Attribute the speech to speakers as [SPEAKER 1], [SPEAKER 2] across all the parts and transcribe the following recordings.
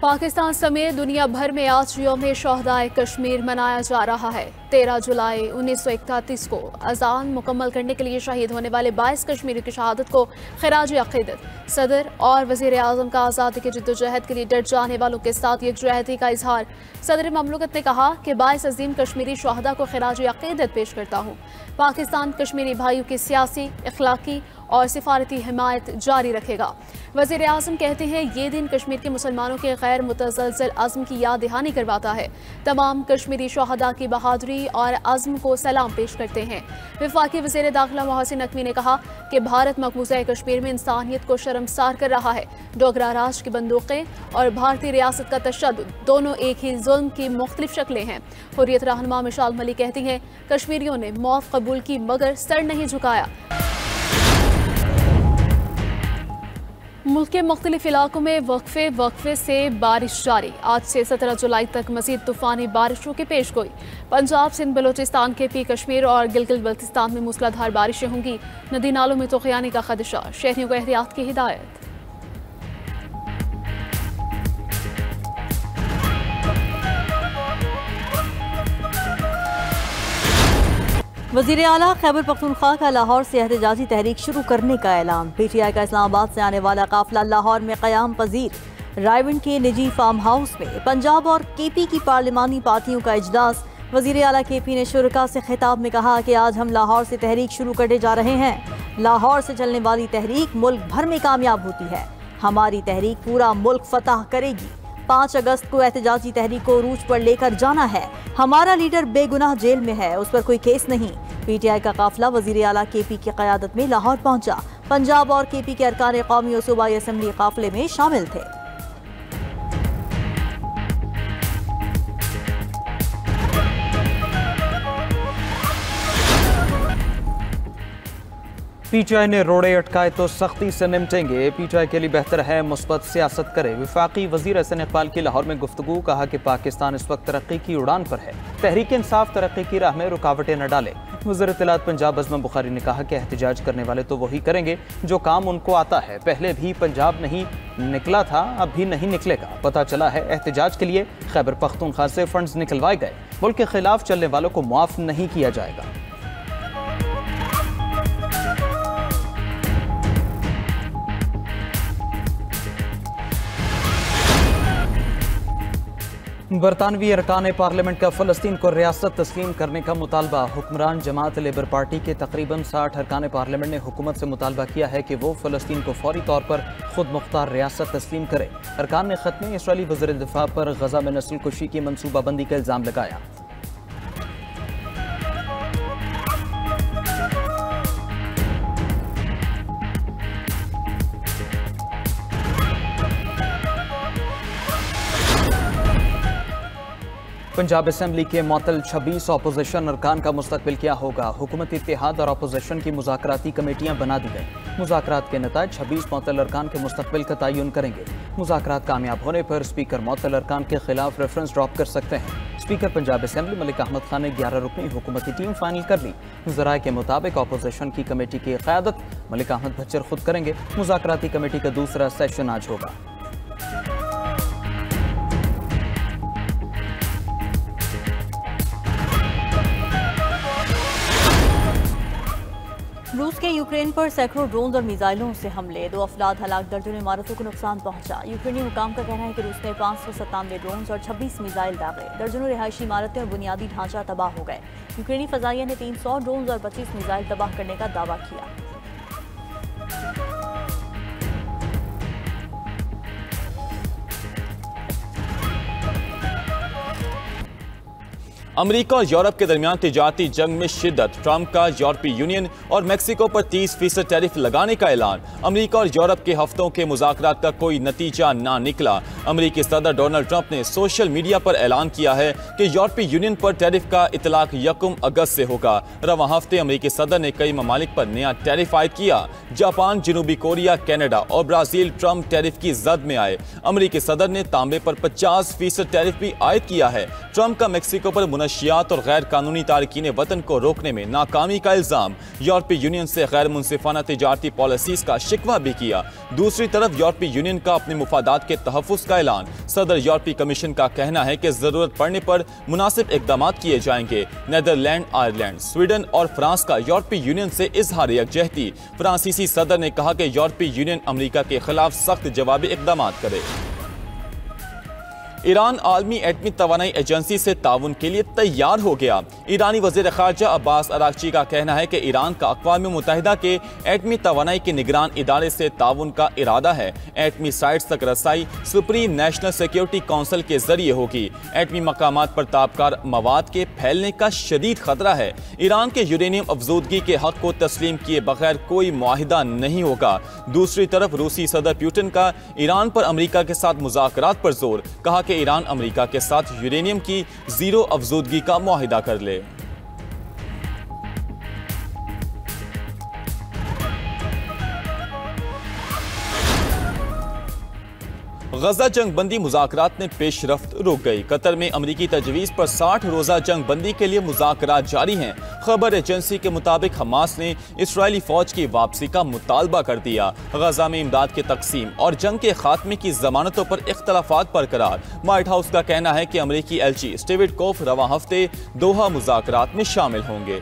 [SPEAKER 1] पाकिस्तान समेत दुनिया भर में आज यौम शोहदाए कश्मीर मनाया जा रहा है। 13 जुलाई 1931 को अजान मुकम्मल करने के लिए शहीद होने वाले 22 कश्मीरी की शहादत को खिराज अक़ीदत सदर और वज़ीर आज़म का आज़ादी की जद्दोजहद के लिए डट जाने वालों के साथ यकजहती का इजहार। सदर ममलकत ने कहा कि 22 अजीम कश्मीरी शहादा को खिराज अक़ीदत पेश करता हूँ। पाकिस्तान कश्मीरी भाइयों की सियासी, इखलाकी और सिफारती हिमायत जारी रखेगा। वज़ीर आज़म कहते हैं ये दिन कश्मीर के मुसलमानों के गैर मुतज़लज़ल अज़्म की याद दहानी करवाता है। तमाम कश्मीरी शहादा की बहादुरी और अज़्म को सलाम पेश करते हैं। वफाकी वज़ीर दाखिला मोहसिन नकवी ने कहा कि भारत मकबूज़ा कश्मीर में इंसानियत को शर्मसार कर रहा है। डोगरा राज की बंदूकें और भारतीय रियासत का तशद्दुद दोनों एक ही जुल्म की मुख्तलिफ शक्लें हैं। हुर्रियत रहनुमा मिशाल मलिक कहती हैं कश्मीरियों ने मौत कबूल की मगर सर नहीं झुकाया। मुल्क के मुख्तलिफ इलाकों में वक्फे से बारिश जारी। आज से 17 जुलाई तक मजीद तूफानी बारिशों की पेशगोई। पंजाब, सिंध, बलोचिस्तान, KP, कश्मीर और गिलगित बल्तिस्तान में मूसलाधार बारिशें होंगी। नदी नालों में तूफ़ानी का खदशा, शहरियों को एहतियात की हिदायत।
[SPEAKER 2] वज़ीर आला खैबर पख्तूनख्वा का लाहौर से एहतजाजी तहरीक शुरू करने का ऐलान। PTI का इस्लामाबाद से आने वाला काफिला लाहौर में क़याम पजीर। रायविंड के निजी फार्म हाउस में पंजाब और KP की पार्लिमानी पार्टियों का इजलास। वज़ीर आला KP ने शुरका से खिताब में कहा कि आज हम लाहौर से तहरीक शुरू करने जा रहे हैं। लाहौर से चलने वाली तहरीक मुल्क भर में कामयाब होती है। हमारी तहरीक पूरा मुल्क फतह करेगी। 5 अगस्त को एहतजाजी तहरीक को उरूज पर लेकर जाना है। हमारा लीडर बेगुनाह जेल में है, उस पर कोई केस नहीं। PTI का काफिला वज़ीर आला KP की क़यादत में लाहौर पहुंचा। पंजाब और KP के अरकान कौमी और सूबाई असम्बली काफिले में शामिल थे।
[SPEAKER 3] PTI ने रोड़े अटकाए तो सख्ती से निपटेंगे। PTI के लिए बेहतर है मुस्बत सियासत करे। वफाकी वज़ीर एहसन इकबाल की लाहौर में गुफ्तगू। कहा कि पाकिस्तान इस वक्त तरक्की की उड़ान पर है। तहरीक इंसाफ तरक्की की राह में रुकावटें न डाले। वज़ीर इत्तलात पंजाब अज़म बुखारी ने कहा कि एहतजाज करने वाले तो वही करेंगे जो काम उनको आता है। पहले भी पंजाब नहीं निकला था, अब भी नहीं निकलेगा। पता चला है एहतजाज के लिए खैबर पख्तूनख्वा से फंड्स निकलवाए गए। मुल्क के खिलाफ चलने वालों को मुआफ नहीं किया जाएगा। बरतानवी अरकान पार्लियामेंट का फ़लस्तीन को रियासत तस्लीम करने का मुतालबा। हुक्मरान जमात लेबर पार्टी के तकरीबन 60 अरकान पार्लियामेंट ने हुकूमत से मुतालबा किया है कि वो फ़लस्तीन को फौरी तौर पर खुद मुख्तार रियासत तस्लीम करे। अरकान ने ख़त में इसराइली वज़ीर दिफा पर गजा में नस्ल कुशी की मनसूबाबंदी का इल्ज़ाम लगाया। पंजाब असम्बली के मुअत्तल 26 अपोजिशन अरकान का मुस्तकबिल क्या होगा। हुकूमती इत्तेहाद और अपोजिशन की मुज़ाकराती कमेटियां बना दी गई। मुज़ाकरात के नताज 26 मुअत्तल अरकान के मुस्तकबिल का तयन करेंगे। मुज़ाकरात कामयाब होने पर स्पीकर मुअत्तल अरकान के खिलाफ रेफरेंस ड्रॉप कर सकते हैं। स्पीकर पंजाब असम्बली मलिक अहमद खान ने 11 रुकनी हुकूमती टीम फाइनल कर ली। ज़राए के मुताबिक अपोजिशन की कमेटी की क़यादत मलिक अहमद भच्चर खुद करेंगे। मुज़ाकराती कमेटी का दूसरा सेशन आज होगा।
[SPEAKER 2] रूस के यूक्रेन पर सैकड़ों ड्रोन और मिसाइलों से हमले। 2 अफराद हलाक, दर्जनों इमारतों को नुकसान पहुंचा। यूक्रेनी हुकाम का कहना है कि रूस ने 597 ड्रोन और 26 मिसाइल दागे। दर्जनों रिहायशी इमारतें और बुनियादी ढांचा तबाह हो गए। यूक्रेनी फजाइया ने 300 ड्रोन और 25 मिसाइल तबाह करने का दावा किया।
[SPEAKER 4] अमेरिका और यूरोप के दरमियान तिजारती जंग में शिद्दत। ट्रंप का यूरोपीय यूनियन और मेक्सिको पर 30% टैरिफ लगाने का ऐलान। अमेरिका और यूरोप के हफ्तों के मुज़ाकरात का कोई नतीजा ना निकला। अमेरिकी सदर डोनाल्ड ट्रंप ने सोशल मीडिया पर ऐलान किया है कि यूरोपीय यूनियन पर टैरिफ का इतलाक 1 अगस्त से होगा। रवां हफ्ते अमेरिकी सदर ने कई ममालिक पर नया टैरिफ आयद किया। जापान, जनूबी कोरिया, कनाडा और ब्राज़ील ट्रंप टैरिफ की जद में आए। अमेरिकी सदर ने तांबे पर 50% टैरिफ भी आयद किया है। ट्रंप का मेक्सिको पर मनशियात और गैर कानूनी तारकीन वतन को रोकने में नाकामी का इल्ज़ाम। यूरोपीय यूनियन से गैर मुनसिफाना तिजारती पॉलिसीज़ का शिकवा भी किया। दूसरी तरफ यूरोपीय यूनियन का अपने मुफादात के तहफ़्फ़ुज़ का ऐलान। सदर यूरोपीय कमीशन का कहना है कि ज़रूरत पड़ने पर मुनासिब इक़दाम किए जाएंगे। नीदरलैंड, आयरलैंड, स्वीडन और फ्रांस का यूरोपीय यूनियन से इजहार यकजहती। फ्रांसीसी सदर ने कहा कि यूरोपीय यूनियन अमेरिका के खिलाफ सख्त जवाबी इक़दाम करे। ईरान आलमी एटमी तवानाई एजेंसी से ताउन के लिए तैयार हो गया। ईरानी वज़ीर ख़ारजा अब्बास अरागची का कहना है कि ईरान का अक़वाम मुत्तहिदा के एटमी तवानाई के निगरान इदारे से ताउन का इरादा है। एटमी साइट्स तक रसाई सुप्रीम नेशनल सिक्योरिटी काउंसिल के जरिए होगी। एटमी मकामात पर ताबकार मवाद के फैलने का शदीद खतरा है। ईरान के यूरेनियम अफजूदगी के हक को तस्लीम किए बगैर कोई मुआहिदा नहीं होगा। दूसरी तरफ रूसी सदर पुतिन का ईरान पर अमेरिका के साथ मुज़ाकरात पर जोर। कहा कि ईरान अमेरिका के साथ यूरेनियम की जीरो अफजूदगी का मुआहिदा कर ले। गजा जंग बंदी मुज़ाकरात में पेशरफ्त रुक गई। कतर में अमरीकी तजवीज़ पर 60 रोज़ा जंग बंदी के लिए मुज़ाकरात जारी हैं। खबर एजेंसी के मुताबिक हमास ने इसराइली फ़ौज की वापसी का मुतालबा कर दिया। गजा में इमदाद की तकसीम और जंग के खात्मे की ज़मानतों पर इख्तलाफात बरकरार। व्हाइट हाउस का कहना है कि अमरीकी एलची स्टीव विटकोफ रवां हफ्ते दोहा मुज़ाकरात में शामिल होंगे।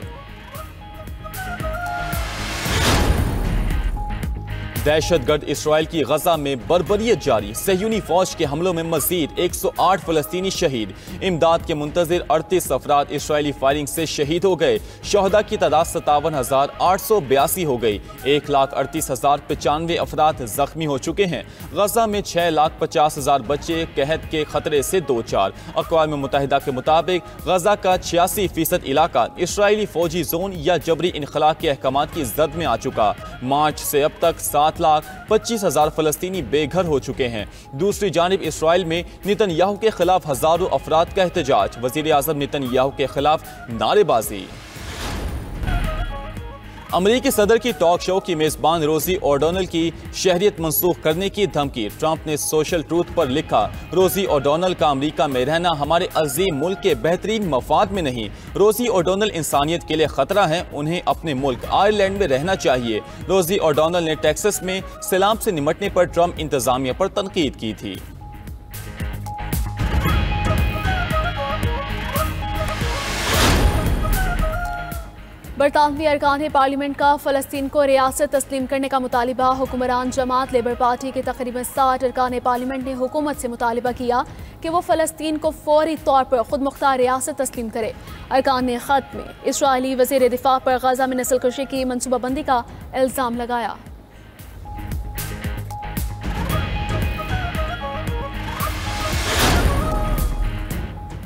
[SPEAKER 4] दहशतगर्द इसराइल की गजा में बर्बरियत जारी। सहयूनी फौज के हमलों में मजीद 108 फलस्तीनी शहीद। इमदाद के मुंतजिर 38 अफराद इसराइली फायरिंग से शहीद हो गए। शहदा की तादाद 57,882 हो गई। 1,38,095 अफराद जख्मी हो चुके हैं। गजा में 6,50,000 बच्चे कहत के खतरे से दो चार। अक़वाम मुत्तहिदा के मुताबिक गजा का 86% इलाका इसराइली फौजी जोन या जबरी इनखला के अहकाम की जद में आ चुका। मार्च से अब तक 7,25,000 फलस्तीनी बेघर हो चुके हैं। दूसरी जानिब इसराइल में नेतन्याहू के खिलाफ हजारों अफराद का एहतजाज। वज़ीर आज़म नेतन्याहू के खिलाफ नारेबाजी। अमरीकी सदर की टॉक शो की मेज़बान रोजी ओडोनल की शहरियत मंसूख करने की धमकी। ट्रंप ने सोशल ट्रूथ पर लिखा, रोजी ओडोनल का अमरीका में रहना हमारे अजीम मुल्क के बेहतरीन मफाद में नहीं। रोजी ओडोनल इंसानियत के लिए खतरा है, उन्हें अपने मुल्क आयरलैंड में रहना चाहिए। रोजी ओडोनल ने टेक्सास में सैलाब से निमटने पर ट्रंप इंतजामिया पर तनकीद की थी।
[SPEAKER 1] बरतानवी अरकान पार्लियामेंट का फ़लस्तीन को रियासत तस्लीम करने का मुतालिबा। हुक्मरान जमात लेबर पार्टी के तकरीबन 60 अरकान पार्लियामेंट ने हुकूमत से मुतालिबा किया कि वो फ़लस्तीन को फौरी तौर पर खुद मुख्तार रियासत तस्लीम करे। अरकान ने ख़त में इसराइली वज़ीर दिफा पर गजा में नस्लकशी की मनसूबाबंदी का इल्ज़ाम लगाया।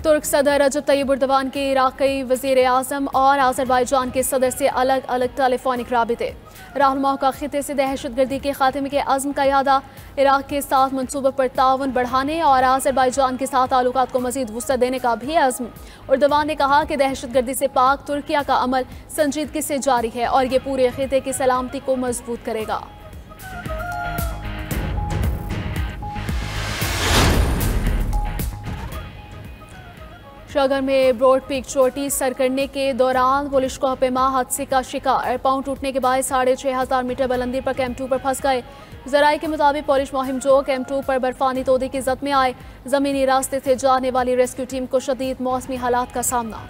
[SPEAKER 1] तुर्क सदर रजब तैयब एर्दोगान के इराक़ी वज़ीर आज़म और आज़रबाईजान के सदर से अलग अलग टेलीफोनिक राबिते। रहनुमाओं का खिते से दहशतगर्दी के खात्मे के अज़्म का यादा। इराक़ के साथ मनसूबे पर ताउन बढ़ाने और आज़रबाईजान के साथ ताल्लुकात को मज़ीद वुसअत देने का भी अज़्म। एर्दोगान ने कहा कि दहशतगर्दी से पाक तुर्किया का अमल संजीदगी से जारी है और ये पूरे खिते की सलामती को मजबूत करेगा। श्रीनगर में ब्रॉड पीक चोटी सर करने के दौरान पुलिस को हपेमा हादसे का शिकार। पांव टूटने के बाद 6,500 मीटर बुलंदी पर कैंप 2 पर फंस गए। ज़राए के मुताबिक पुलिस मुहिम जो कैंप 2 पर बर्फानी तोदे की जद में आए। ज़मीनी रास्ते से जाने वाली रेस्क्यू टीम को शदीद मौसमी हालात का सामना।